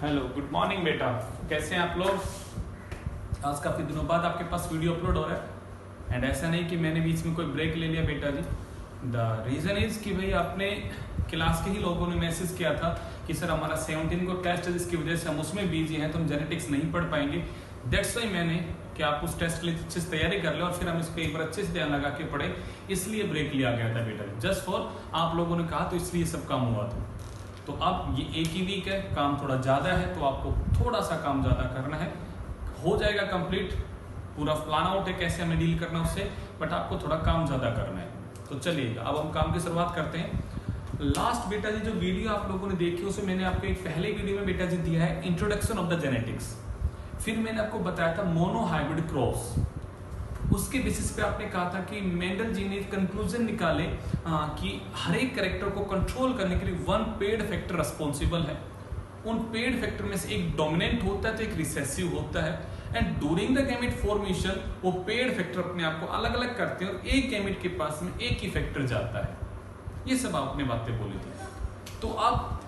Hello, good morning बेटा। कैसे हैं आप लोग? आज काफ़ी दिनों बाद आपके पास वीडियो अपलोड हो रहा है। एंड ऐसा नहीं कि मैंने बीच में कोई ब्रेक ले लिया बेटा जी। द रीज़न इज़ कि भाई आपने क्लास के ही लोगों ने मैसेज किया था कि सर हमारा 17 को टेस्ट है, जिसकी वजह से हम उसमें बिजी हैं तो हम जेनेटिक्स नहीं पढ़ पाएंगे। दैट्स वाई मैंने कि आप उस टेस्ट के लिए अच्छे से तैयारी कर लें और फिर हम इसको एक बार अच्छे से ध्यान लगा के पढ़े, इसलिए ब्रेक लिया गया था बेटा। जस्ट फॉर आप लोगों ने कहा तो इसलिए सब काम हुआ था। तो अब ये एक ही वीक है, काम थोड़ा ज़्यादा है तो आपको थोड़ा सा काम ज़्यादा करना है। हो जाएगा कंप्लीट, पूरा प्लान आउट है कैसे हमें डील करना उससे, बट आपको थोड़ा काम ज़्यादा करना है। तो चलिए अब हम काम की शुरुआत करते हैं। लास्ट बेटा जी जो वीडियो आप लोगों ने देखी उसमें मैंने आपको एक पहले वीडियो में बेटा जी दिया है इंट्रोडक्शन ऑफ द जेनेटिक्स। फिर मैंने आपको बताया था मोनो हाइब्रिड क्रॉस। उसके बेसिस पे आपने कहा था कि मेंडल जी ने कंक्लूजन निकाले कि हर एक कैरेक्टर को कंट्रोल करने के लिए वन पेड फैक्टर रिस्पॉन्सिबल है। उन पेड फैक्टर में से एक डोमिनेंट होता है तो एक रिसेसिव होता है। And during the gamete formation वो पेड फैक्टर अपने आप को अलग अलग करते हैं और एक गैमेट के पास में एक ही फैक्टर जाता है। ये सब आपने बातें बोली थी। तो अब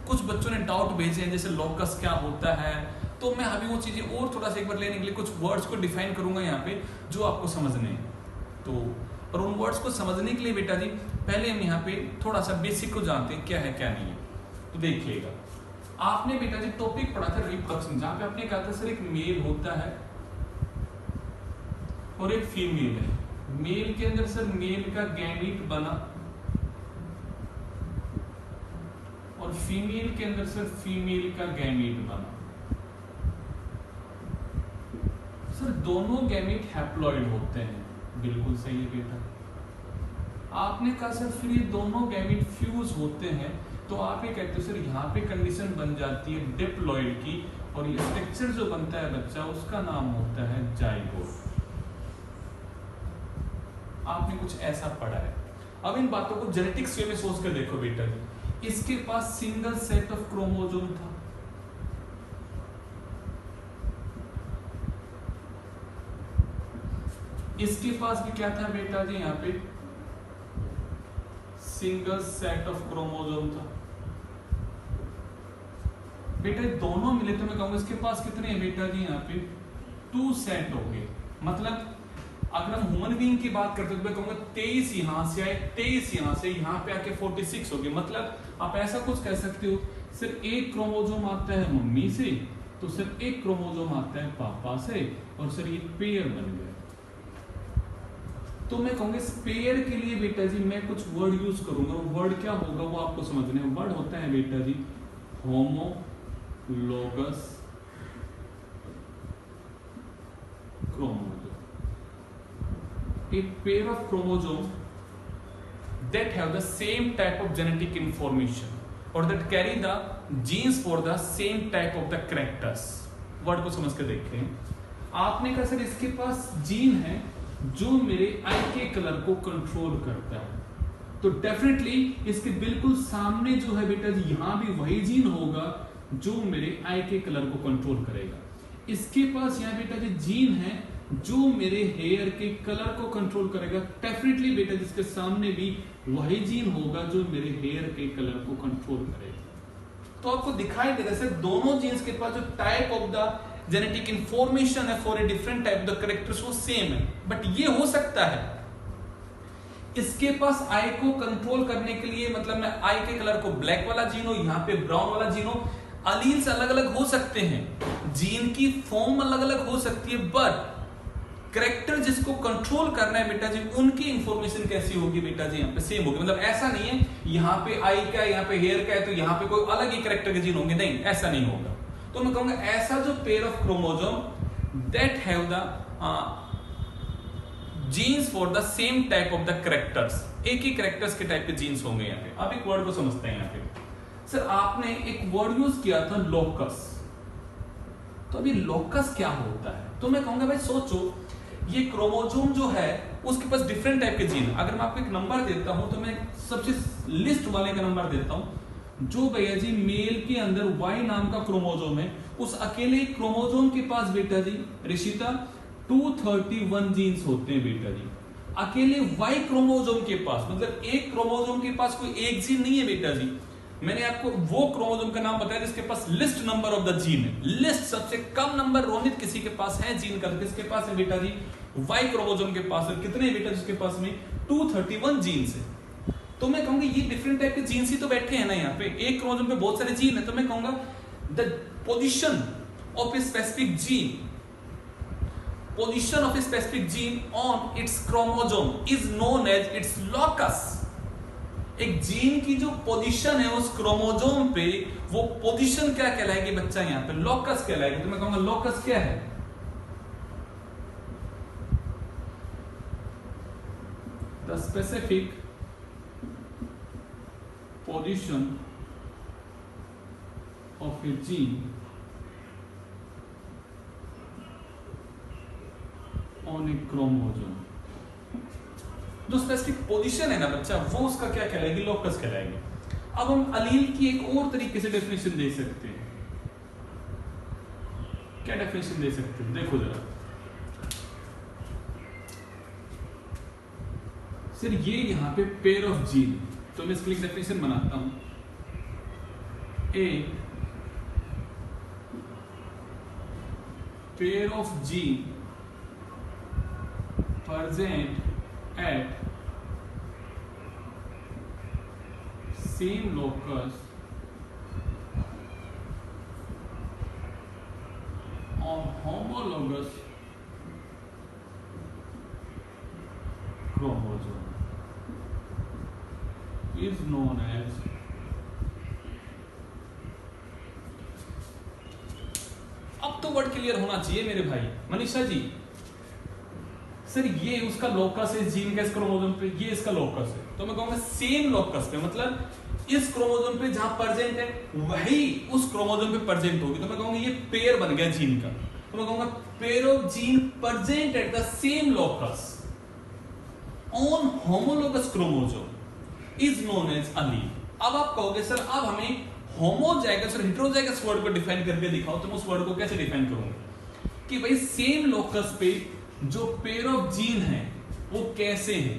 कुछ बच्चों ने डाउट भेजे हैं, जैसे लोकस क्या होता है, तो मैं अभी वो चीजें और थोड़ा सा एक बार लेने के लिए कुछ वर्ड्स को डिफाइन करूंगा यहाँ पे जो आपको समझने हैं। तो और उन वर्ड्स को समझने के लिए बेटा जी पहले हम यहाँ पे थोड़ा सा बेसिक को जानते हैं क्या है क्या नहीं है। तो देखिएगा, आपने बेटा जी टॉपिक पढ़ा था रिप्रोडक्शन, जहाँ पे आपने कहा था सर एक मेल होता है और एक फीमेल है। मेल के अंदर सर मेल का गैमीट बना और फीमेल के अंदर सर फीमेल का गैमीट बना। सर दोनों गैमीट हैप्लॉइड होते हैं, बिल्कुल सही है बेटा। आपने कहा सर फिर ये दोनों गैमीट फ्यूज होते हैं, तो आप ये कहते हो सर यहाँ पे कंडीशन बन जाती है डिप्लॉइड की, और ये स्ट्रक्चर जो बनता है बच्चा उसका नाम होता है जाइगोट। आपने कुछ ऐसा पढ़ा है। अब इन बातों को जेनेटिक्स वे में सोच कर देखो बेटा जी। इसके पास सिंगल सेट ऑफ क्रोमोसोम था, इसके पास भी क्या था बेटा जी, यहाँ पे सिंगल सेट ऑफ क्रोमोसोम था। बेटा दोनों मिले तो मैं कहूंगा इसके पास कितने हैं बेटा जी, यहाँ पे 2 सेट हो गए। मतलब अगर हम ह्यूमन बीइंग की बात करते तो मैं कहूंगा 23 यहां से आए, 23 यहां से, यहां पे आके 46 हो गए। मतलब आप ऐसा कुछ कह सकते हो सिर्फ एक क्रोमोसोम आता है मम्मी से, तो सिर्फ एक क्रोमोसोम आता है पापा से, और सर ये पेयर बन गया। तो मैं कहूंगा इस पेयर के लिए बेटा जी मैं कुछ वर्ड यूज करूंगा। वर्ड क्या होगा वो आपको समझने में। वर्ड होता है बेटा जी homologous chromosome. A pair of chromosomes that have the same type of genetic information or that carry the genes for the same type of the characters। Word को समझ कर देखते हैं। आपने कहा सर इसके पास जीन है जो मेरे आई के कलर को कंट्रोल करता है, तो डेफिनेटली इसके बिल्कुल सामने जो है बेटा जी यहां भी वही जीन होगा जो मेरे आई के कलर को कंट्रोल करेगा। इसके पास यहाँ बेटा जी जीन है जो मेरे हेयर के कलर को कंट्रोल करेगा, डेफिनेटली बेटा जिसके सामने भी वही जीन होगा जो मेरे हेयर के कलर को कंट्रोल करेगा। तो आपको दिखाई देगा सर दोनों जीन्स के पास जो type of the genetic information है for a different type the characters वो सेम है। बट ये हो सकता है इसके पास आई को कंट्रोल करने के लिए, मतलब मैं आई के कलर को ब्लैक वाला जीन हो, यहाँ पे ब्राउन वाला जीन हो। अलील्स अलग अलग हो सकते हैं, जीन की फॉर्म अलग अलग हो सकती है, बट करेक्टर जिसको कंट्रोल करना है बेटा जी उनकी इंफॉर्मेशन कैसी होगी बेटा जी यहाँ पे सेम होगी। मतलब ऐसा नहीं है यहाँ पे आई का यहाँ पे हेयर का है तो यहाँ पे कोई अलग ही करेक्टर के जीन होंगे, नहीं ऐसा नहीं होगा। तो मैं कहूंगा ऐसा जो pair of chromosome that have the genes for the same type of the characters, एक ही करेक्टर्स के टाइप के जीन्स होंगे यहाँ पे। अब एक वर्ड को समझते हैं यहाँ पे। सर आपने एक वर्ड यूज किया था लोकस, तो अभी लोकस क्या होता है? तो मैं कहूंगा भाई सोचो ये क्रोमोसोम जो है उसके पास डिफरेंट टाइप के जीन। अगर मैं आपको एक नंबर देता हूं तो मैं सबसे लिस्ट वाले का नंबर देता हूं। जो भैया जी मेल के अंदर Y नाम का क्रोमोसोम है, उस अकेले क्रोमोसोम के पास बेटा जी ऋषिता 231 जीन्स होते हैं बेटा जी। अकेले Y क्रोमोसोम के पास, मतलब एक क्रोमोसोम के पास कोई एक जीन नहीं है बेटा जी। मैंने आपको वो क्रोमोसोम का नाम बताया जिसके पास list number of the gene है। लिस्ट सबसे कम नंबर रोनित किसी के पास है जीन का, किसके पास है बेटा जी? वाई क्रोमोसोम के पास है। कितने बेटा जिसके पास में? 231 जीन्स है। तो मैं कहूंगा ये डिफरेंट टाइप के जीन्स ही तो बैठे हैं ना यहाँ पे, एक क्रोमोसोम पे बहुत सारे जीन है। तो मैं कहूंगा the position of a specific gene, position of a specific gene on its chromosome is known as its locus। एक जीन की जो पोजीशन है उस क्रोमोसोम पे, वो पोजीशन क्या कहलाएगी बच्चा? यहाँ पे लॉकस कहलाएगी। तो मैं कहूंगा लॉकस क्या है? The specific position of a gene on A chromosome. जो स्पेसिफिक पोजीशन है ना बच्चा, वो उसका क्या कहलाएगी? लोकस कहलाएगी। अब हम अलील की एक और तरीके से डेफिनेशन दे सकते हैं। क्या डेफिनेशन दे सकते हैं? देखो जरा सर, ये यहां पे पेयर ऑफ जीन, तो मैं इसके लिए डेफिनेशन बनाता हूं। A pair of gene present at same locus on homologous chromosome is known as अब तो वर्ड क्लियर होना चाहिए मेरे भाई। मनीषा जी सर, ये उसका लोकस है जीन का इस क्रोमोसोम पे, ये इसका लोकस है। तो मैं कहूंगा सेम लोकस पे, मतलब इस क्रोमोसोम पे जहां प्रेजेंट है वही उस क्रोमोसोम पे प्रेजेंट होगी। तो मैं कहूंगा ये पेयर बन गया जीन का। तो मैं कहूंगा pair of gene present at the same locus on homologous chromosome is known as allele. अब आप कहोगे सर अब हमें होमोजाइगस और हेटेरोजाइगस वर्ड को डिफाइन करके दिखाओ। तो मैं उस वर्ड को कैसे डिफाइन करूंगा कि भाई सेम लोकस पे जो पेयर ऑफ जीन है वो कैसे हैं?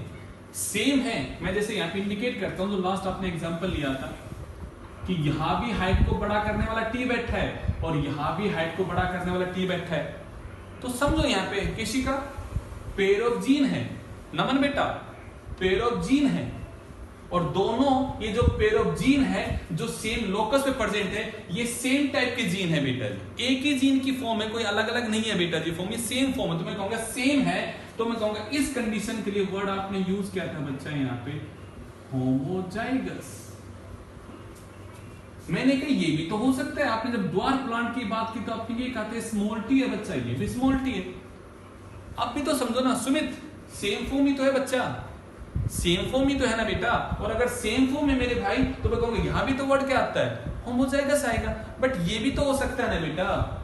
सेम है। मैं जैसे यहां पे इंडिकेट करता हूं, जो लास्ट आपने एग्जांपल लिया था कि यहां भी हाइट को बड़ा करने वाला टी बैठा है और यहां भी हाइट को बड़ा करने वाला टी बैठा है। तो समझो यहां पे किसी का पेयर ऑफ जीन है, नमन बेटा पेयर ऑफ जीन है, और दोनों ये जो पेयर ऑफ जीन है जो सेम लोकस पे प्रेजेंट है, ये सेम टाइप के जीन है बेटा जी। एक ही जीन की फॉर्म है, कोई अलग अलग नहीं है बेटा जी फॉर्म, ये सेम फॉर्म है। तो मैं कहूंगा सेम है। तो मैं कहूंगा इस कंडीशन के लिए वर्ड आपने यूज किया था बच्चा यहाँ पे होमोजाइगस। मैंने कहा ये भी तो हो सकता है। आपने जब द्वार प्लांट की बात की तो आपने ये कहा था स्मॉल टी है बच्चा, ये भी स्मॉल टी है। अब भी तो समझो ना सुमित, सेम फॉर्म ही तो है बच्चा, सेम फॉर्म ही तो है ना बेटा। और अगर सेम फॉर्म है मेरे भाई तो मैं कहूंगा यहां भी तो वर्ड क्या आता है? होमोजाइगस आएगा। बट ये भी तो हो सकता है ना बेटा,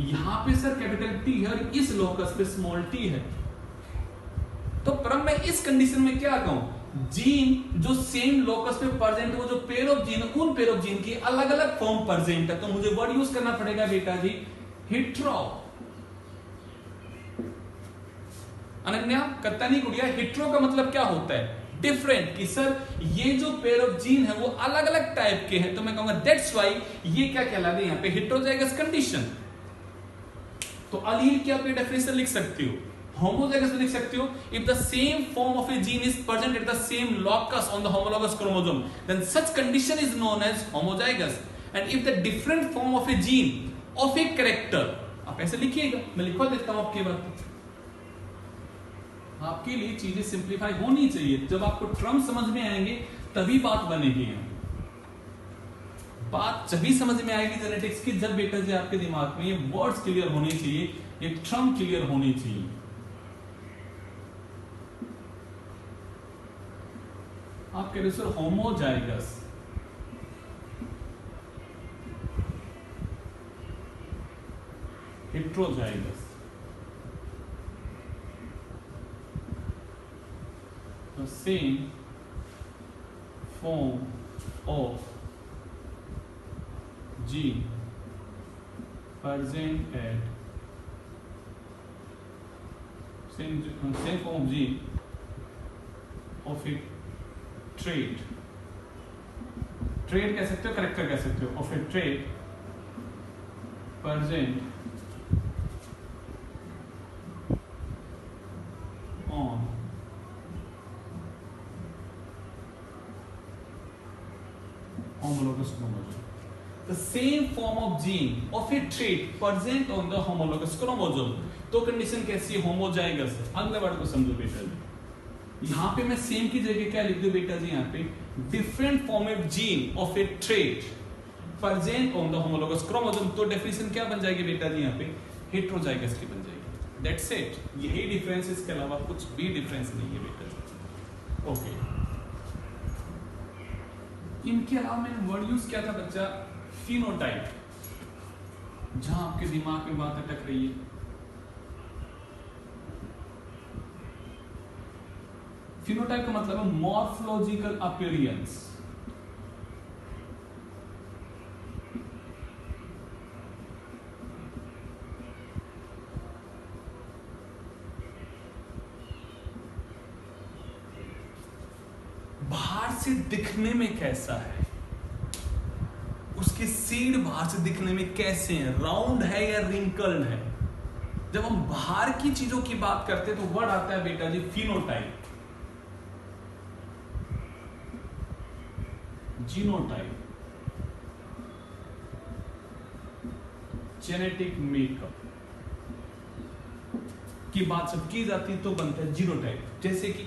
यहां पे सर कैपिटल टी है और इस लोकस पे स्मॉल टी है। तो परम मैं इस कंडीशन में क्या कहूं? जीन जो सेम लोकस पे प्रेजेंट, वो जो पेयर ऑफ जीन, उन पेयर ऑफ जीन की अलग अलग फॉर्म प्रेजेंट है। तो मुझे वर्ड यूज करना पड़ेगा बेटा जी हेट्रो। अनन्या कत्ता नहीं गुड़िया, हेट्रो का मतलब क्या होता है? डिफरेंट। कि सर ये जो पेयर ऑफ जीन है वो अलग अलग टाइप के हैं। तो मैं कहूंगा दैट्स व्हाई ये क्या कहलाते हैं यहाँ पे हेट्रोजाइगस कंडीशन। तो अलील की आप ये डेफिनेशन लिख सकते हो, होमोजाइगस लिख सकते हो। If the same form of a gene is present at the same locus on the homologous chromosome then such condition is known as homozygous. And if the different form of a gene of a character, आप ऐसे लिखिएगा, मैं लिखवा देता हूं आपके बात। आपके लिए चीजें सिंप्लीफाई होनी चाहिए। जब आपको टर्म समझ में आएंगे तभी बात बनेगी। बात जभी समझ में आएगी जेनेटिक्स की जब बेटा जी आपके दिमाग में ये वर्ड्स क्लियर होने चाहिए, ये टर्म क्लियर होनी चाहिए। आप कह रहे sir homozygous, heterozygous, the same form of gene present at same form of gene of a trait trait कह सकते हो, करेक्टर कह सकते हो, of A trait present on homologous chromosome. The same form of gene of a trait present on the homologous chromosome. तो condition कैसी है? Homozygous है। अगले वर्ड को समझो बेटा जी। यहाँ पे मैं सेम की जगह क्या लिख दूं बेटा जी? यहाँ पे different form of gene of A trait present on the homologous chromosome. तो डेफिनेशन क्या बन जाएगी बेटा जी? यहाँ पे हेटेरोजाइगस की बन जाएगी। That's it. यही डिफरेंस, इसके अलावा कुछ भी डिफरेंस नहीं है बेटा जी। ओके, इनके अलावा मैंने वर्ड यूज किया था बच्चा फिनोटाइप, जहां आपके दिमाग में बात अटक रही है। फिनोटाइप का मतलब है मॉर्फोलॉजिकल अपीयरेंस। बाहर से दिखने में कैसा है, उसके सीड बाहर से दिखने में कैसे हैं, राउंड है या रिंकल्ड है। जब हम बाहर की चीजों की बात करते हैं तो वर्ड आता है बेटा जी फिनोटाइप, जीनोटाइप, जेनेटिक मेकअप की बात जब की जाती है तो बनता है जीनोटाइप। जैसे कि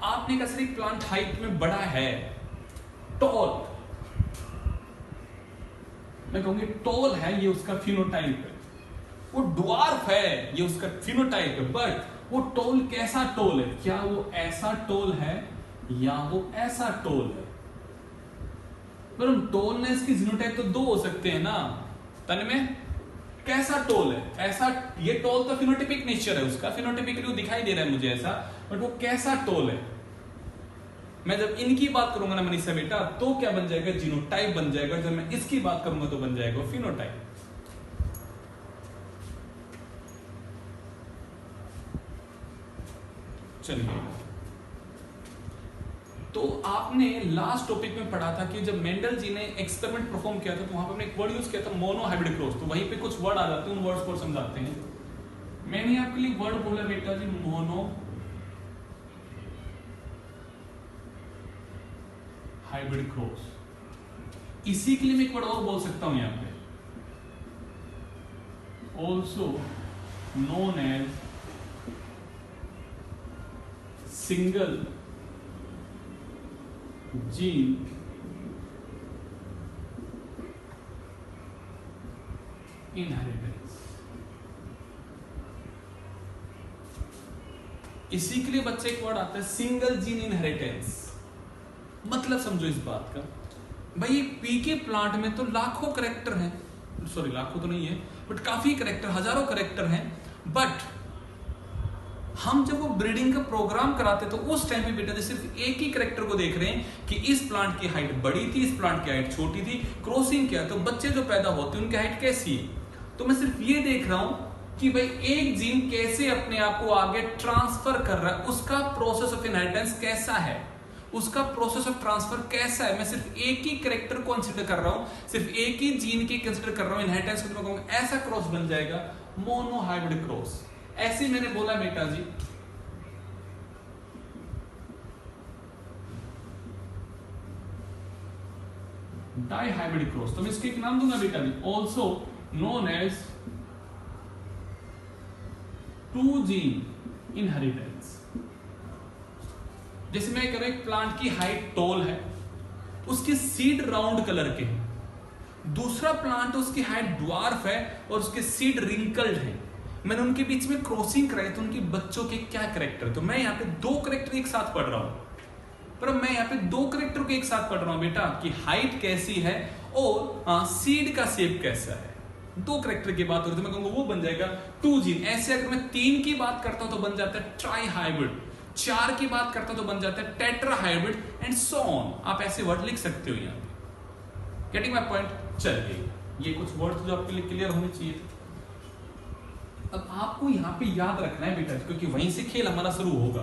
आपने कहा सर एक प्लांट हाइट में बड़ा है, टॉल, मैं कहूंगी टॉल है, ये उसका फिनोटाइप है। वो ड्वार्फ है, ये उसका फिनोटाइप है। बट वो टॉल कैसा टॉल है? क्या वो ऐसा टॉल है या वो ऐसा टॉल है? पर टॉलनेस की जीनोटाइप तो दो हो सकते हैं ना तन में। कैसा टॉल है? ऐसा, ये टॉल तो फिनोटाइपिक नेचर है उसका, फिनोटाइपिकली दिखाई दे रहा है मुझे ऐसा, बट वो कैसा टॉल है? मैं जब इनकी बात करूंगा ना मनीषा बेटा, तो क्या बन जाएगा? जीनोटाइप बन जाएगा। जब मैं इसकी बात करूंगा तो बन जाएगा फिनोटाइप। चलिए, तो आपने लास्ट टॉपिक में पढ़ा था कि जब मेंडल जी ने एक्सपेरिमेंट परफॉर्म किया था तो वहां पर हमने एक वर्ड यूज किया था मोनो हाइब्रिड क्रॉस। तो वहीं पे कुछ वर्ड आ जाते हैं, उन वर्ड्स को समझाते हैं। मैंने आपके लिए वर्ड बोला बेटा जी मोनो हाइब्रिड क्रॉस। इसी के लिए मैं एक वर्ड और बोल सकता हूं यहां पे, also known as single gene inheritance. इसी के लिए बच्चे एक वर्ड आता है सिंगल जीन इनहेरिटेंस। मतलब समझो इस बात का, भाई पी के प्लांट में तो लाखों कैरेक्टर हैं, सॉरी लाखों तो नहीं है बट काफी कैरेक्टर, हजारों कैरेक्टर हैं। बट हम जब वो ब्रीडिंग का प्रोग्राम कराते तो उस टाइम पे बेटा सिर्फ एक ही कैरेक्टर को देख रहे हैं कि इस प्लांट की हाइट बड़ी थी, इस प्लांट की हाइट छोटी थी, क्रॉसिंग किया तो बच्चे जो पैदा होते हैं उनकी हाइट कैसी है। तो मैं सिर्फ ये देख रहा हूं कि भाई एक जीन कैसे अपने आप को आगे ट्रांसफर कर रहा है, उसका प्रोसेस ऑफ इनहेरिटेंस कैसा है, उसका प्रोसेस ऑफ ट्रांसफर कैसा है। मैं सिर्फ एक ही कैरेक्टर को कंसीडर कर रहा हूं, सिर्फ एक ही जीन की कंसीडर कर रहा हूं इनहेरिटेंस को, तो मैं कहूंगा ऐसा क्रॉस बन जाएगा मोनो हाइब्रिड क्रॉस। ऐसे मैंने बोला बेटा जी डाई हाइब्रिड क्रॉस, तो मैं इसके एक नाम दूंगा बेटा जी, also known as two gene inheritance. जैसे मैं कह रहा हूं एक प्लांट की हाइट टॉल है, उसके सीड राउंड कलर के हैं, दूसरा प्लांट उसकी हाइट ड्वार्फ है और उसके सीड रिंकल्ड है। मैंने उनके बीच में क्रॉसिंग कराई तो उनके बच्चों के क्या कैरेक्टर, तो मैं यहाँ पे दो कैरेक्टर एक साथ पढ़ रहा हूं, पर मैं यहाँ पे दो कैरेक्टर को एक साथ पढ़ रहा हूं बेटा कि हाइट कैसी है और सीड का शेप कैसा है। दो कैरेक्टर की बात हो रही तो मैं कहूंगा वो बन जाएगा टू जीन। ऐसे अगर मैं तीन की बात करता हूं तो बन जाता है ट्राई हाइब्रिड, चार की बात करता हूं तो बन जाता है tetra hybrid and so on. आप ऐसे वर्ड लिख सकते हो यहाँ पे। Getting my point? चलिए, ये कुछ वर्ड जो आपके लिए क्लियर होने चाहिए थे। अब आपको यहाँ पे याद रखना है बेटा, क्योंकि वहीं से खेल हमारा शुरू होगा।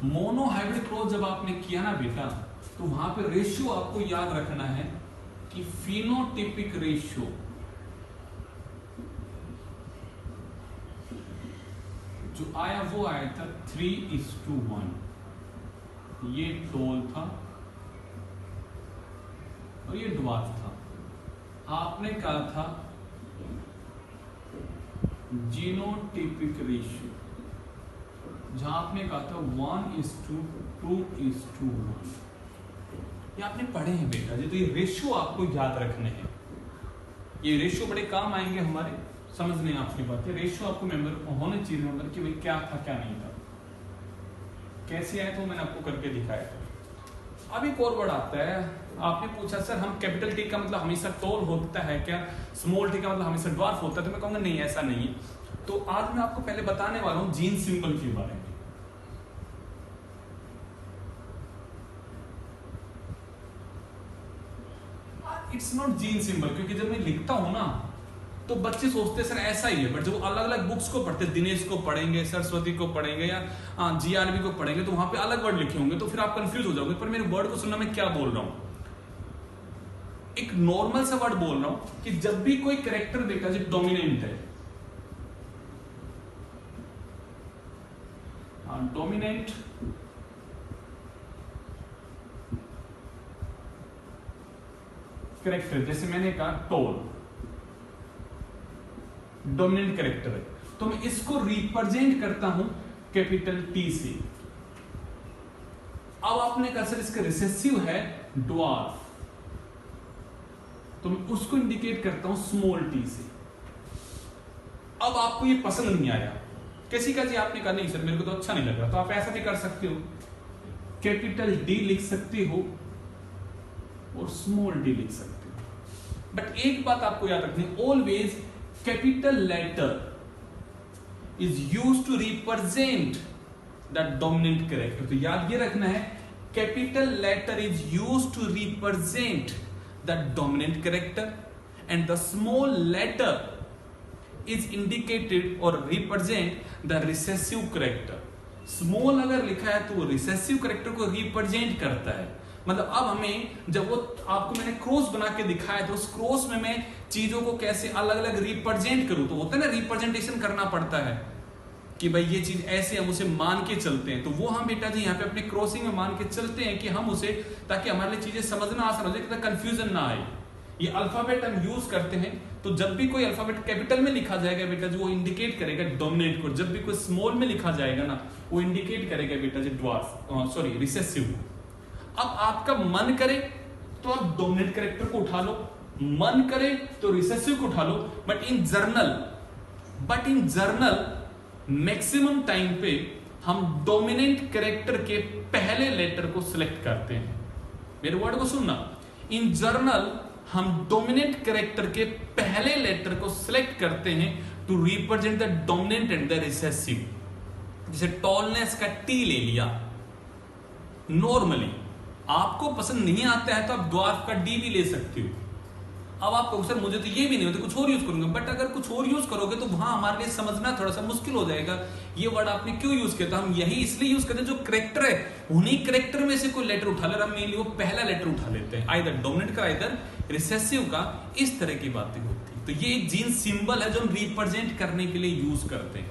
मोनो हाइब्रिड क्रॉस जब आपने किया ना बेटा, तो वहां पे रेशियो आपको याद रखना है कि फिनोटिपिक रेशियो जो आया वो आया था 3:1। ये टोल था और ये ड्वार्फ था। आपने कहा था जीनोटिपिक रेशियो, जहां आपने कहा था 1:2:1। ये आपने पढ़े हैं बेटा जी, तो ये रेशियो आपको याद रखने हैं। ये रेशियो बड़े काम आएंगे हमारे समझने आपकी बातें। रेशियो आपको मेंबर होने चाहिए मेंबर कि भाई क्या था क्या नहीं था, कैसे आए तो मैंने आपको करके दिखाया था। अब एक और वर्ड आता है, आपने पूछा सर हम कैपिटल टी का मतलब हमेशा टॉल होता है क्या, स्मॉल टी का मतलब हमेशा ड्वार्फ होता है? तो मैं कहूंगा नहीं, ऐसा नहीं है। तो आज मैं आपको पहले बताने वाला हूं जीन सिंबल के बारे में। इट्स नॉट जीन सिंबल, क्योंकि जब मैं लिखता हूं ना तो बच्चे सोचते सर ऐसा ही है, बट जब अलग अलग बुक्स को पढ़ते, दिनेश को पढ़ेंगे, सरस्वती को पढ़ेंगे या जीआरबी को पढ़ेंगे, तो वहां पे अलग वर्ड लिखे होंगे, तो फिर आप कंफ्यूज हो जाओगे। पर मेरे वर्ड को सुनना मैं क्या बोल रहा हूं, एक नॉर्मल सा वर्ड बोल रहा हूं कि जब भी कोई कैरेक्टर बेटा जी डोमिनेंट है, डोमिनेंट कैरेक्टर, जैसे मैंने कहा टोल डोमिनेंट कैरेक्टर है, तो मैं इसको रिप्रेजेंट करता हूं कैपिटल टी से। अब आपने कहा सर इसका रिसेसिव है ड्वार्फ, तो मैं उसको इंडिकेट करता हूं स्मॉल टी से। अब आपको ये पसंद नहीं आया, कैसी का जी आपने कहा नहीं सर मेरे को तो अच्छा नहीं लग रहा, तो आप ऐसा भी कर सकते हो, कैपिटल डी लिख सकते हो और स्मॉल डी लिख सकते हो। बट एक बात आपको याद रखनी, always capital letter is used to represent the dominant character. तो याद ये रखना है, capital letter is used to represent the dominant character and the small letter is indicated और represent the recessive character. Small अगर लिखा है तो वो रिसेसिव कैरेक्टर को रिप्रेजेंट करता है। मतलब अब हमें जब वो आपको मैंने क्रॉस बना के दिखाया तो उस क्रॉस में मैं चीजों को कैसे अलग अलग रिप्रेजेंट करूं, तो होता है ना रिप्रेजेंटेशन करना पड़ता है कि भाई ये चीज ऐसे हम उसे मान के चलते हैं, तो वो हम बेटा जी यहाँ पे अपने क्रॉसिंग में मान के चलते हैं कि हम उसे, ताकि हमारे लिए चीजें समझना आसान हो जाए, कंफ्यूजन ना आए। ये अल्फाबेट हम यूज करते हैं, तो जब भी कोई अल्फाबेट कैपिटल में लिखा जाएगा बेटा जी वो इंडिकेट करेगा डोमिनेंट को, जब भी कोई स्मॉल में लिखा जाएगा ना वो इंडिकेट करेगा बेटा जी ड्वार्फ सॉरी रिसेसिव को। अब आपका मन करे तो आप डोमिनेंट कैरेक्टर को उठा लो, मन करे तो रिसेसिव को उठा लो, but in general maximum time पे हम डोमिनेंट कैरेक्टर के पहले लेटर को सिलेक्ट करते हैं। मेरे वर्ड को सुनना, इन जर्नल हम डोमिनेंट कैरेक्टर के पहले लेटर को सिलेक्ट करते हैं to represent the dominant and the recessive. जैसे टॉलनेस का टी ले लिया, नॉर्मली आपको पसंद नहीं आता है तो आप ड्वार्फ का डी भी ले सकते हो। अब आप कहोगे सर मुझे तो ये भी नहीं होता, कुछ और यूज करूंगा, बट अगर कुछ और यूज करोगे तो वहां हमारे लिए समझना थोड़ा सा मुश्किल हो जाएगा। ये वर्ड आपने क्यों यूज किया था, हम यही इसलिए यूज करते हैं जो कैरेक्टर है उन्हीं कैरेक्टर में से कोई लेटर उठा ले, हम मेनली वो पहला लेटर उठा लेते हैं, आइदर डोमिनेंट का आइदर रिसेसिव का, इस तरह की बातें होती है। तो ये एक जीन सिंबल है जो हम रिप्रेजेंट करने के लिए यूज करते हैं।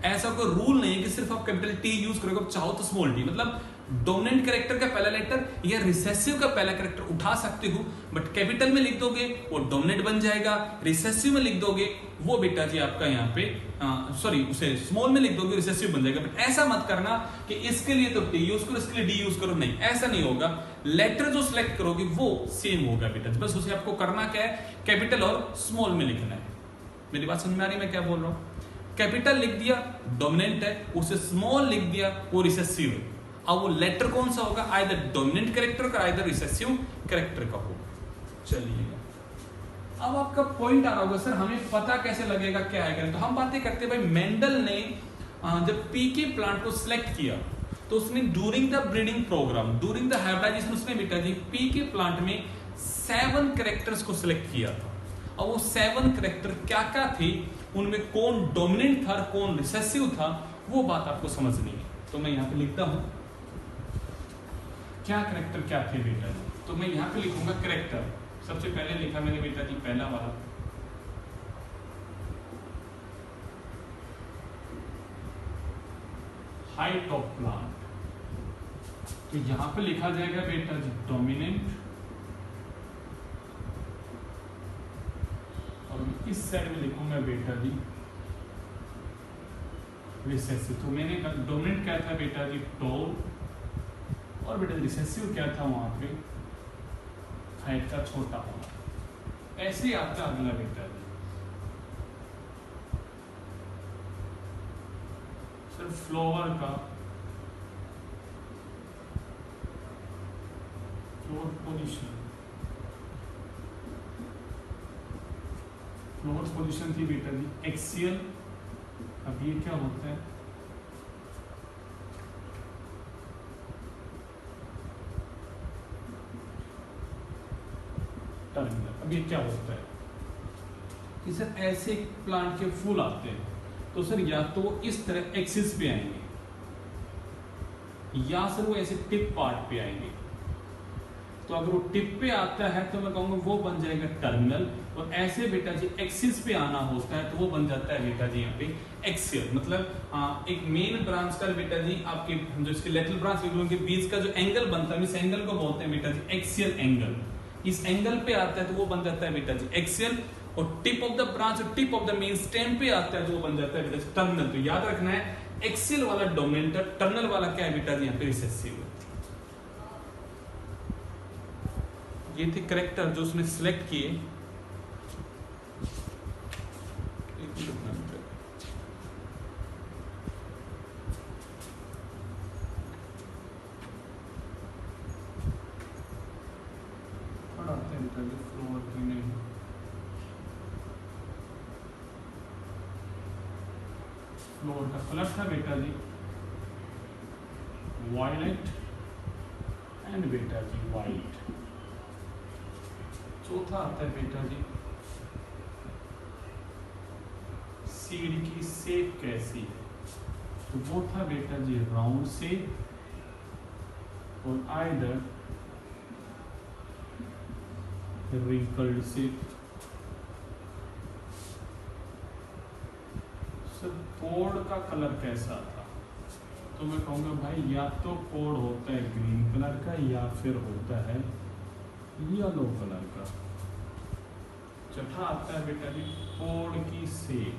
ऐसा कोई रूल नहीं है कि सिर्फ आप कैपिटल टी यूज करोगे, चाहो तो स्मॉल टी, मतलब डोमिनेंट कैरेक्टर का पहला लेटर या रिसेसिव का पहला कैरेक्टर उठा सकते हो, बट कैपिटल में लिख दोगे वो डोमिनेंट बन जाएगा, रिसेसिव में लिख दोगे वो बेटा जी आपका यहाँ पे सॉरी उसे स्मॉल में लिख दोगे रिसेसिव बन जाएगा। बट ऐसा मत करना कि इसके लिए तो टी यूज करो इसके लिए डी यूज करो, नहीं ऐसा नहीं होगा। लेटर जो सिलेक्ट करोगे वो सेम होगा बेटा, बस उसे आपको करना क्या है, कैपिटल और स्मॉल में लिखना है। मेरी बात समझ में आ रही है मैं क्या बोल रहा हूँ? कैपिटल लिख दिया डोमिनेंट है, उसे स्मॉल लिख दिया वो रिसेसिव है। अब वो लेटर कौन सा होगा, आइदर डोमिनेंट कैरेक्टर का आइदर रिसेसिव कैरेक्टर का होगा। चलिए अब आपका पॉइंट आ रहा होगा सर हमें पता कैसे लगेगा क्या है, तो हम बातें करते हैं भाई मेंडल ने जब पीके प्लांट को सिलेक्ट किया तो उसने during the breeding programme, during the hybridisation उसने बेटा जी पीके प्लांट में 7 कैरेक्टर्स को सिलेक्ट किया था। और वो 7 कैरेक्टर क्या क्या थे, उनमें कौन डोमिनेंट था कौन रिसेसिव था, वो बात आपको समझनी है। तो मैं यहाँ पे लिखता हूं क्या करेक्टर क्या थे बेटा जी, तो मैं यहाँ पे लिखूंगा करेक्टर। सबसे पहले लिखा मैंने बेटा जी पहला वाला, हाइट ऑफ प्लांट, तो यहां पे लिखा जाएगा बेटा जी डोमिनेंट, और इस साइड में लिखूंगा बेटा जी रिसेसिव। तो मैंने कहा डोमिनेंट क्या था बेटा जी टॉल, और बेटा रिसेसिव क्या था वहां पे हाइट का छोटा होना। ऐसे ही आता अगला बेटा जी सर फ्लावर का फ्लोर पोजीशन, फ्लोर पोजीशन थी बेटा जी एक्सियल। अब ये क्या होता है टर्मिनल। अब ये क्या होता है कि सर ऐसे प्लांट के फूल आते हैं, तो सर या तो वो इस तरह एक्सिस पे आएंगे, या सर वो ऐसे टिप पार्ट पे आएंगे। तो अगर वो टिप पे आता है तो मैं कहूंगा वो बन जाएगा टर्मिनल, और ऐसे बेटा जी एक्सिस पे आना होता है तो वो बन जाता है बेटा जी यहाँ पे एक्सियल। मतलब एक मेन ब्रांच का बेटा जी आपके जो इसके लेटरल ब्रांच के बीच का जो एंगल बनता है, इस एंगल को बोलते हैं बेटा जी एक्सियल एंगल। इस एंगल पे आता है तो वो बन जाता है बेटा जी एक्सियल, और टिप ऑफ द ब्रांच और tip of the main stem पे आता है तो वो बन जाता है बेटा जी टर्मिनल। तो याद रखना है एक्सियल वाला डोमिनेंट, टर्मिनल वाला क्या है बेटा जी यहाँ पे रिसेसिव। ये थे करेक्टर जो उसने सिलेक्ट किए। फ्लोर की नहीं, फ्लोर का कलर था बेटा जी वायलेट एंड बेटा जी वाइट। चौथा आता है बेटा जी सीड की शेप कैसी है, तो वो था बेटा जी राउंड शेप और आइदर रिंकल्ड शेप। सर पोड का कलर कैसा था, तो मैं कहूंगा भाई या तो पोड होता है ग्रीन कलर का या फिर होता है येलो कलर का। चौथा आता है बेटा जी पोड की शेप,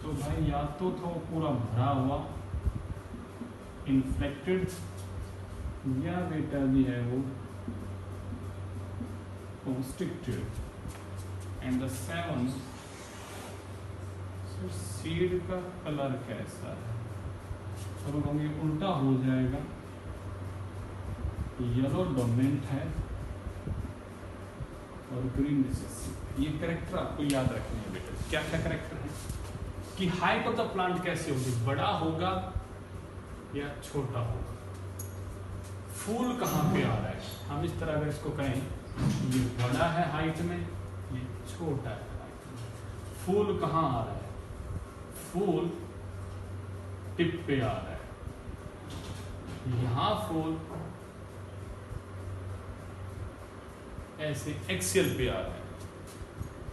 तो भाई या तो था वो पूरा भरा हुआ इन्फ्लेक्टेड, या बेटा जी है वो constricted। And the seventh seed का कलर कैसा है, तो हम कहेंगे उल्टा हो जाएगा, येलो डोमिनेंट है और ग्रीन रिसेसिव। ये करेक्टर आपको याद रखने हैं बेटा। क्या क्या करेक्टर है कि हाइट ऑफ द प्लांट कैसे होगी, बड़ा होगा या छोटा होगा, फूल कहाँ पे आ रहा है। हम इस तरह अगर इसको कहें ये बड़ा है हाइट में, ये छोटा है हाइट में, फूल कहाँ आ रहा है, फूल टिप पे आ रहा है, यहां फूल ऐसे एक्सियल पे आ रहा है।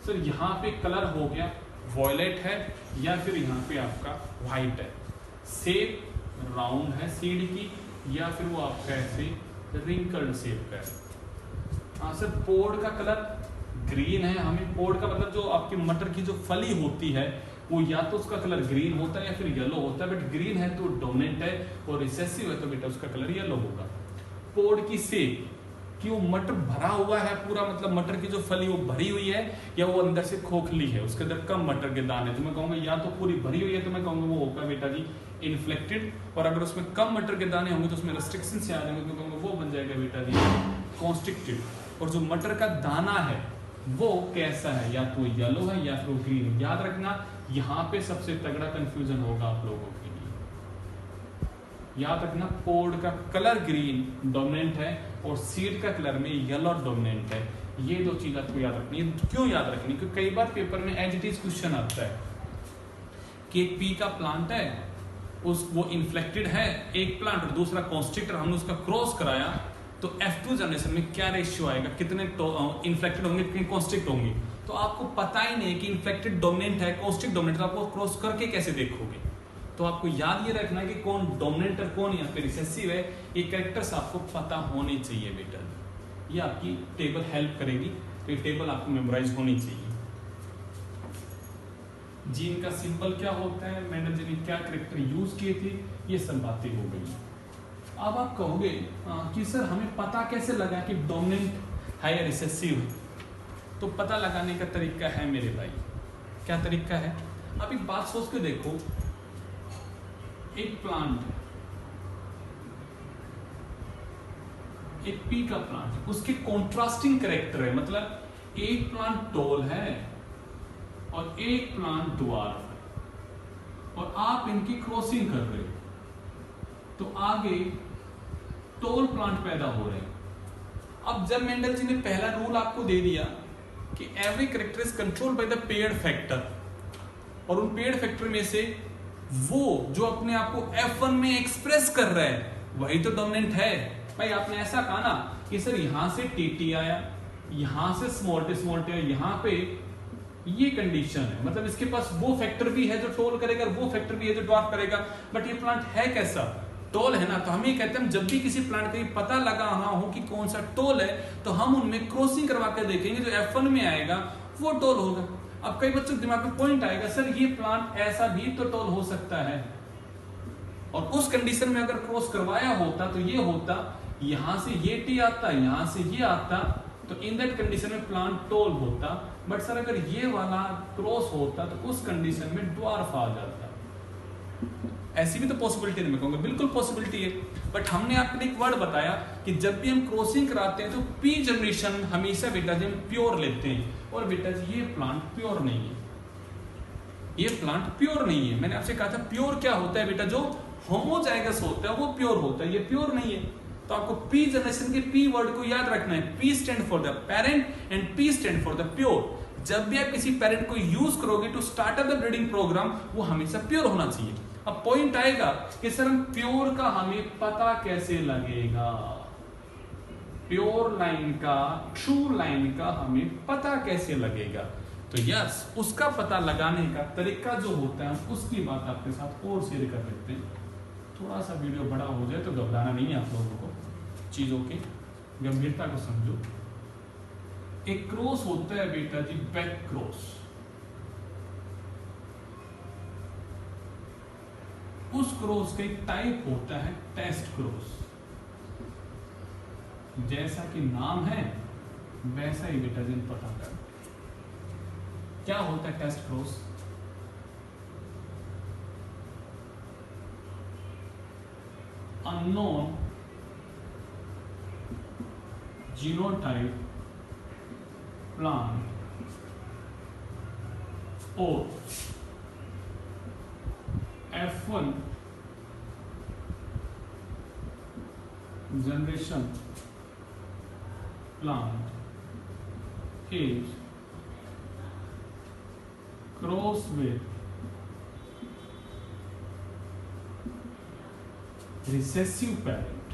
सर यहाँ पे कलर हो गया वॉयलेट है या फिर यहाँ पे आपका व्हाइट है, शेप राउंड है सीड की या फिर वो आपका ऐसे रिंकल्ड शेप का है। हाँ सर पोड का कलर ग्रीन है, हमें पोड का मतलब जो आपकी मटर की जो फली होती है वो या तो उसका कलर ग्रीन होता है या फिर येलो होता है, बट ग्रीन है तो डोमिनेंट है और रिसेसिव है तो बेटा उसका कलर येलो होगा। पोड की शेप कि वो मटर भरा हुआ है पूरा, मतलब मटर की जो फली वो भरी हुई है या वो अंदर से खोखली है, उसके अंदर कम मटर के दाने, तो मैं कहूंगा या तो पूरी भरी हुई है तो मैं कहूंगा वो होगा बेटा जी इन्फ्लेक्टेड, और अगर उसमें कम मटर के दाने होंगे तो उसमें रेस्ट्रिक्शन से आ जाएंगे तो मैं कहूंगा वो बन जाएगा बेटा जी कॉन्स्ट्रिक्टेड। और जो मटर का दाना है वो कैसा है, या तो येलो है या फिर वो ग्रीन। याद रखना यहाँ पे सबसे तगड़ा कंफ्यूजन होगा आप लोगों के लिए। याद रखना पोड का कलर ग्रीन डोमिनेंट है और सीड का कलर में येलो डोमिनेंट है। ये दो चीज आपको याद रखनी है। क्यों याद रखनी, क्योंकि कई बार पेपर में एज इट इज क्वेश्चन आता है कि एक पी का प्लांट है उस वो इन्फ्लेक्टेड है एक प्लांट और दूसरा कॉन्स्ट्रिक्टर, हमने उसका क्रॉस कराया, तो F2 जनरेशन में क्या रेशियो आएगा, कितने इन्फ्लेक्टेड होंगे कितने कॉन्स्ट्रिक्ट होंगे। तो आपको पता ही नहीं कि इन्फ्लेक्टेड डोमिनेंट है कॉन्स्ट्रिक्ट डोमिनेंट, तो आपको क्रॉस करके कैसे देखोगे। तो आपको याद ये रखना है कि कौन डोमिनेंट और कौन यहाँ पे रिसेसिव है, ये कैरेक्टर्स आपको पता होने चाहिए बेटा, ये आपकी टेबल हेल्प करेगी। तो ये टेबल आपको मेमोराइज होनी चाहिए। जीन का सिंबल क्या होता है, मेंडल जी ने क्या कैरेक्टर यूज किए थे, ये सब बातें हो गई। अब आप कहोगे कि सर हमें पता कैसे लगा कि डोमिनेंट है या रिसेसिव है। तो पता लगाने का तरीका है मेरे भाई, क्या तरीका है। अब एक बात सोच के देखो, एक प्लांट है, एक पी का प्लांट है, उसके कॉन्ट्रास्टिंग कैरेक्टर है, मतलब एक प्लांट टॉल है और एक प्लांट ड्वार्फ है और आप इनकी क्रॉसिंग कर रहे हो, तो आगे टॉल प्लांट पैदा हो रहे हैं। अब जब मेंडल जी ने पहला रूल आपको दे दिया कि every character is controlled by the paired factor, और उन पेयर्ड फैक्टर में से वो जो अपने आप को F1 में एक्सप्रेस कर रहा है वही तो डोमिनेंट है। भाई आपने ऐसा कहा ना कि सर यहां से टी आया, यहां से स्मॉल टी आया, यहां पे ये कंडीशन है, मतलब इसके पास वो फैक्टर भी है जो टॉल करेगा, वो फैक्टर भी है जो ड्वार्फ करेगा, बट ये प्लांट है कैसा, टॉल है ना। तो हम ये कहते हैं जब भी किसी प्लांट का पता लगा हो कि कौन सा टॉल है, तो हम उनमें क्रॉसिंग करवा कर देखेंगे, जो F1 में आएगा वो टॉल होगा। अब कई बच्चों के दिमाग में पॉइंट आएगा, सर ये प्लांट ऐसा भी तो टॉल हो सकता है, और उस कंडीशन में अगर क्रॉस करवाया होता तो ये होता, यहां से ये टी आता, यहां से ये आता, तो इन दैट कंडीशन में प्लांट टॉल होता। बट सर अगर ये वाला क्रॉस होता तो उस कंडीशन में ड्वार्फ आ जाता। ऐसी भी तो पॉसिबिलिटी नहीं, मैं कहूंगा बिल्कुल पॉसिबिलिटी है। बट हमने आपको एक वर्ड बताया कि जब भी हम क्रॉसिंग कराते हैं तो पी जनरेशन हमेशा बेटा जी हम प्योर लेते हैं, और बेटा जी ये प्लांट प्योर नहीं है, ये प्लांट प्योर नहीं है। मैंने आपसे कहा था प्योर क्या होता है बेटा, जो होमोजाइगस होता है वो प्योर होता है, ये प्योर नहीं है। तो आपको पी जनरेशन के पी वर्ड को याद रखना है, P stand for the parent and P stand for the pure. जब भी आप किसी पेरेंट को यूज करोगे to start up the breeding programme, वो हमेशा प्योर होना चाहिए। अब पॉइंट आएगा कि सर हम प्योर का हमें पता कैसे लगेगा, प्योर लाइन का, ट्रू लाइन का हमें पता कैसे लगेगा। तो यस, उसका पता लगाने का तरीका जो होता है उसकी बात आपके साथ और शेयर कर लेते हैं। थोड़ा सा वीडियो बड़ा हो जाए तो घबराना नहीं है आप लोगों को, चीजों की गंभीरता को समझो। एक क्रॉस होता है बेटा जी बैक क्रॉस, उस क्रॉस का एक टाइप होता है टेस्ट क्रॉस। जैसा कि नाम है वैसा ही बेटा जी पता कर। क्या होता है test cross, unknown genotype plant or F1 generation plant is cross with recessive parent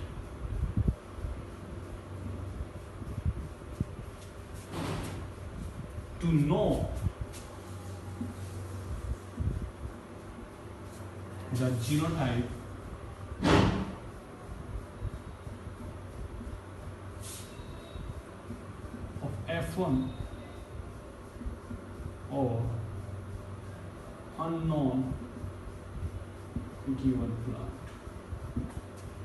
to know the genotype of F1 or unknown given plant।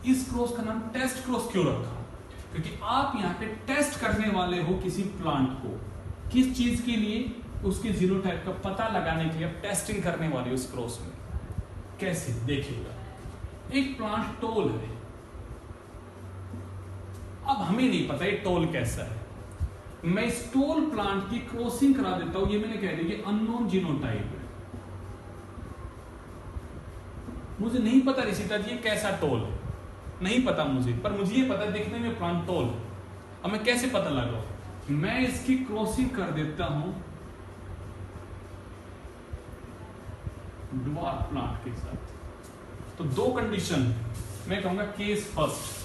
इस क्रॉस का नाम टेस्ट क्रॉस क्यों रखा, क्योंकि आप यहाँ पे टेस्ट करने वाले हो किसी प्लांट को, किस चीज के लिए, उसके जीनोटाइप का पता लगाने के लिए आप टेस्टिंग करने वाले हो इस क्रॉस में। कैसे देखिएगा, एक प्लांट टॉल है, अब हमें नहीं पता ये टॉल कैसा है, मैं इस टॉल प्लांट की क्रॉसिंग करा देता हूं, ये मैंने कह दिया कि अननोन जीनोटाइप है, मुझे नहीं पता ऋषिता जी ये कैसा टॉल है, नहीं पता मुझे, पर मुझे ये पता देखने में प्लांट टॉल है। अब मैं कैसे पता लगाऊं, मैं इसकी क्रॉसिंग कर देता हूं ड्वार्फ प्लांट के साथ। तो दो कंडीशन मैं कहूंगा केस फर्स्ट,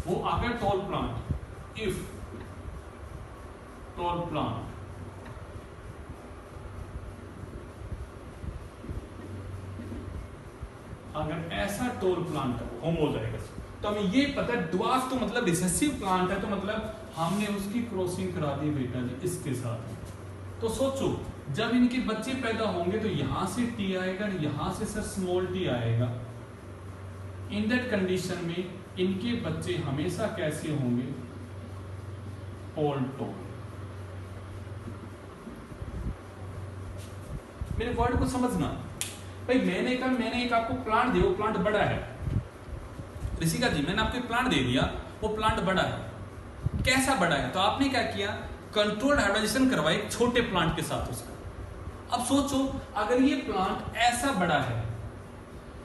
वो आ गया tall plant. If tall plant अगर ऐसा टॉल प्लांट होम हो जाएगा तो हमें ये पता है ड्वार्फ तो मतलब रिसेसिव प्लांट है, तो मतलब हमने उसकी क्रॉसिंग करा दी बेटा जी इसके साथ। तो सोचो जब इनके बच्चे पैदा होंगे तो यहां से टी आएगा, यहां से सर स्मॉल टी आएगा। इन दैट कंडीशन में इनके बच्चे हमेशा कैसे होंगे, ऑल टॉल। मेरे वर्ड को समझना भाई, मैंने एक आपको प्लांट दिया, वो प्लांट बड़ा है ऋषिका जी, मैंने आपको प्लांट दे दिया, वो प्लांट बड़ा है। कैसा बड़ा है, तो आपने क्या किया, कंट्रोल्ड हाइब्रिडाइजेशन करवाई छोटे प्लांट के साथ उसका। अब सोचो अगर ये प्लांट ऐसा बड़ा है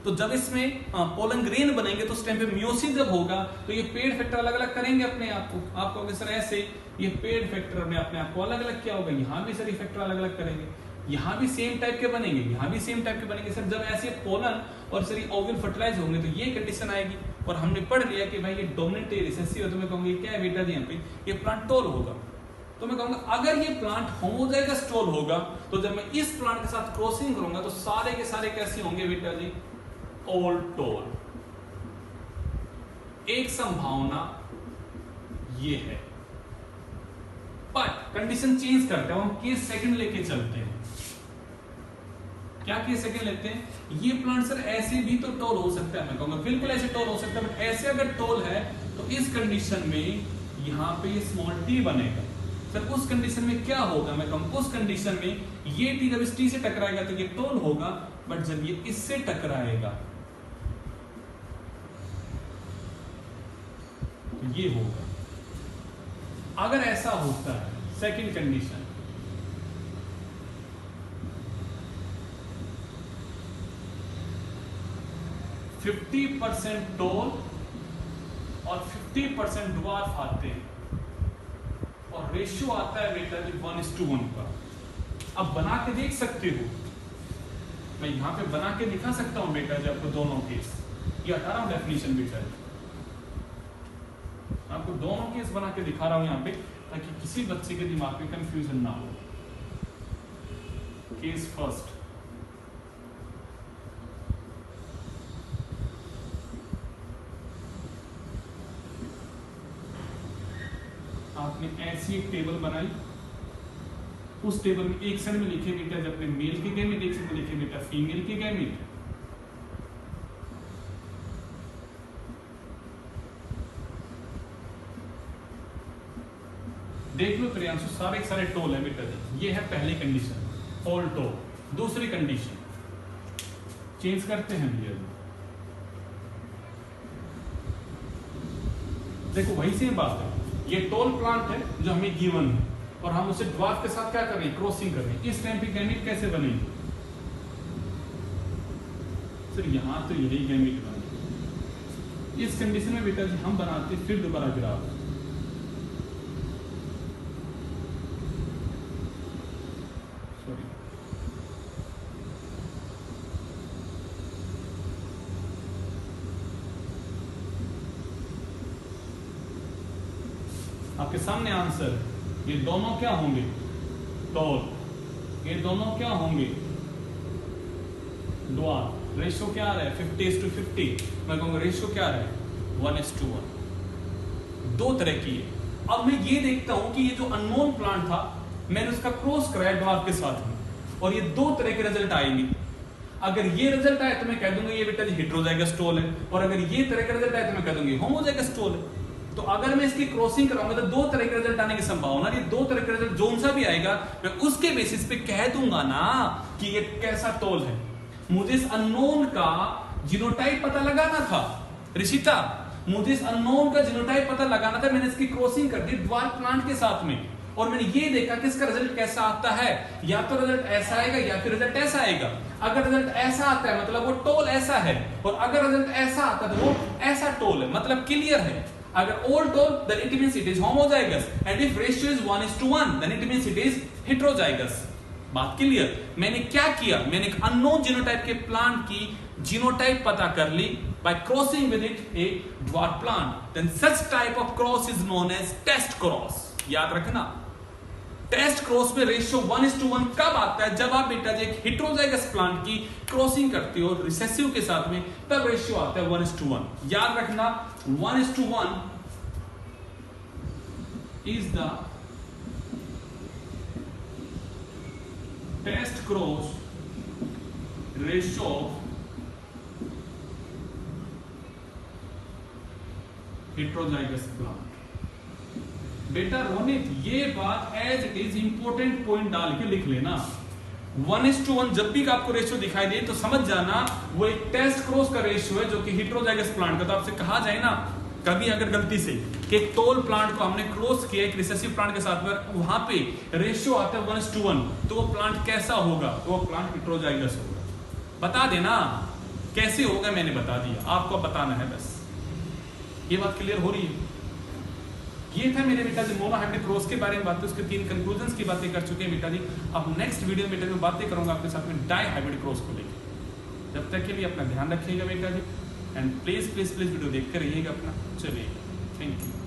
तो जब इसमें पोलन ग्रेन बनेंगे तो उस टाइम पे मियोसिस जब होगा तो ये पेड़ फैक्टर अलग अलग करेंगे अपने आप को। आप कहोगे सर ऐसे, ये पेड़ फैक्टर ने अपने आप को अलग अलग क्या होगा, यहाँ भी सर ये फैक्टर अलग अलग करेंगे, यहाँ भी सेम टाइप के बनेंगे, यहाँ भी सेम टाइप के बनेंगे। सर जब ऐसे पोलन और सर ओव्यूल फर्टिलाइज होंगे तो ये कंडीशन आएगी। और हमने पढ़ लिया कि भाई ये डोमिनेंट रिसेसिव है, तो मैं कहूंगी क्या है बेटा जी यहाँ पे, ये प्लांट टॉल होगा। तो मैं कहूंगा अगर ये प्लांट होमोजाइगस टॉल होगा तो जब मैं इस प्लांट के साथ क्रॉसिंग करूंगा तो सारे के सारे कैसे होंगे बेटा जी, ऑल टॉल। एक संभावना ये है, बट कंडीशन चेंज करते हैं, हम केस सेकंड लेके चलते हैं। क्या केस सेकंड लेते हैं, ये प्लांट सर ऐसे भी तो टॉल हो सकता है, मैं कहूंगा बिल्कुल ऐसे टॉल हो सकता है, बट ऐसे अगर टॉल है तो इस कंडीशन में यहां पे ये स्मॉल टी बनेगा। सर उस कंडीशन में क्या होगा, मैं कहूंगा उस कंडीशन में ये टी जब इस टी से टकराएगा तो ये टॉल होगा, बट जब ये इससे टकराएगा तो ये होगा। अगर ऐसा होता है, सेकंड कंडीशन, %50 टॉल और 50% ड्वार्फ आते हैं और रेशियो आता है बेटा जी 1:1 का। अब बना के देख सकते हो, मैं यहां पे बना के दिखा सकता हूं बेटा जी आपको दोनों केस, ये हटा रहा हूं डेफिनेशन बेटा जी, आपको दोनों केस बना के दिखा रहा हूं यहां पे ताकि किसी बच्चे के दिमाग में कंफ्यूजन ना हो। केस फर्स्ट, आपने ऐसी एक टेबल बनाई, उस टेबल में एक साइड में लिखे बेटा जब अपने मेल के गैमेट, एक साइड में लिखे बेटा फीमेल के गैमेट। देख लो प्रियांशु, सारे सारे टोल है बेटा जी। ये है पहली कंडीशन, ऑल टोल। दूसरी कंडीशन चेंज करते हैं भैया जी, देखो वही सेम बात है, ये टोल प्लांट है जो हमें गिवन है और हम उसे ड्वार्फ के साथ क्या कर रहे हैं, क्रॉसिंग कर रहे हैं। इस टाइम पे गैमेट कैसे बनेंगे, सर यहां तो यही गैमेट बने। इस कंडीशन में बेटा जी हम बनाते फिर दोबारा ग्राफ, सॉरी आपके सामने आंसर, ये दोनों क्या होंगे, टॉल, ये दोनों क्या होंगे, ड्वार्फ। रेशियो क्या आ रहा है 50:50, मैं कहूंगा रेशियो क्या आ रहा है 1:1। दो तरह की है। अब मैं ये देखता हूं कि ये जो अननोन प्लांट था मैंने उसका क्रॉस कराया ड्वार्फ के साथ में, और ये दो तरह के रिजल्ट आएंगे। अगर ये रिजल्ट आए तो मैं कह दूंगा ये बेटा हेटेरोजाइगस टॉल है, और अगर ये तरह का रिजल्ट आए तो मैं कह दूंगा होमोजाइगस टॉल है। तो अगर मैं इसकी क्रॉसिंग कराऊंगा तो दो तरह के रिजल्ट आने की संभावना, ये दो तरह के रिजल्ट जोन सा भी आएगा मैं उसके बेसिस पे कह दूंगा ना कि ये कैसा टॉल है। मुझे इस अननोन का जीनोटाइप पता लगाना था ऋषिता, मुझे इस अननोन का जीनोटाइप पता लगाना था, मैंने इसकी क्रॉसिंग कर दी ड्वार्फ प्लांट के साथ में, और मैंने ये देखा कि इसका रिजल्ट कैसा आता है, या तो रिजल्ट ऐसा आएगा या फिर रिजल्ट ऐसा आएगा। अगर रिजल्ट ऐसा आता है मतलब वो टोल ऐसा है, और अगर रिजल्ट ऐसा आता है तो वो ऐसा टोल है, मतलब क्लियर है। अगर all tall then it means it is homozygous and if ratio is 1:1 then it means it is heterozygous. बात क्लियर? मैंने क्या किया, मैंने एक अननोन जीनोटाइप के प्लांट की जीनोटाइप पता कर ली by crossing with it a dwarf plant. Then such type of cross is known as test cross. याद रखना, टेस्ट क्रॉस में रेशियो 1:1 कब आता है? जब आप बेटा जी एक हेटेरोजाइगस प्लांट की क्रॉसिंग करते हो रिसेसिव के साथ में, तब रेशियो आता है 1:1. याद रखना 1:1 is the test cross ratio of heterozygous plant. बेटा रोनित ये बात as it is important point डाल के लिख लेना. 1:1 जब भी आपको रेशियो दिखाई दे तो समझ जाना वो एक टेस्ट क्रॉस का रेशियो है जो कि हेटेरोजाइगस प्लांट का. तो आपसे कहा जाए ना कभी अगर गलती से कि एक टोल प्लांट को हमने क्रॉस किया एक रिसेसिव प्लांट के साथ में, वहां पे रेशियो आता है 1:1, तो वो प्लांट कैसा होगा? तो वो प्लांट हेटेरोजाइगस होगा. बता देना कैसे होगा, मैंने बता दिया, आपको बताना है बस. ये बात क्लियर हो रही है? ये था मेरे बेटा जी मोनो हाइब्रिड क्रॉस के बारे में बातें, उसके 3 कंक्लूजन्स की बातें कर चुके हैं बेटा जी. अब नेक्स्ट वीडियो में बेटा जी बातें करूंगा आपके साथ में डाई हाइब्रिड क्रॉस को लेकर. जब तक के लिए अपना ध्यान रखिएगा बेटा जी, एंड प्लीज वीडियो देखते रहिएगा अपना. चलिए, थैंक यू.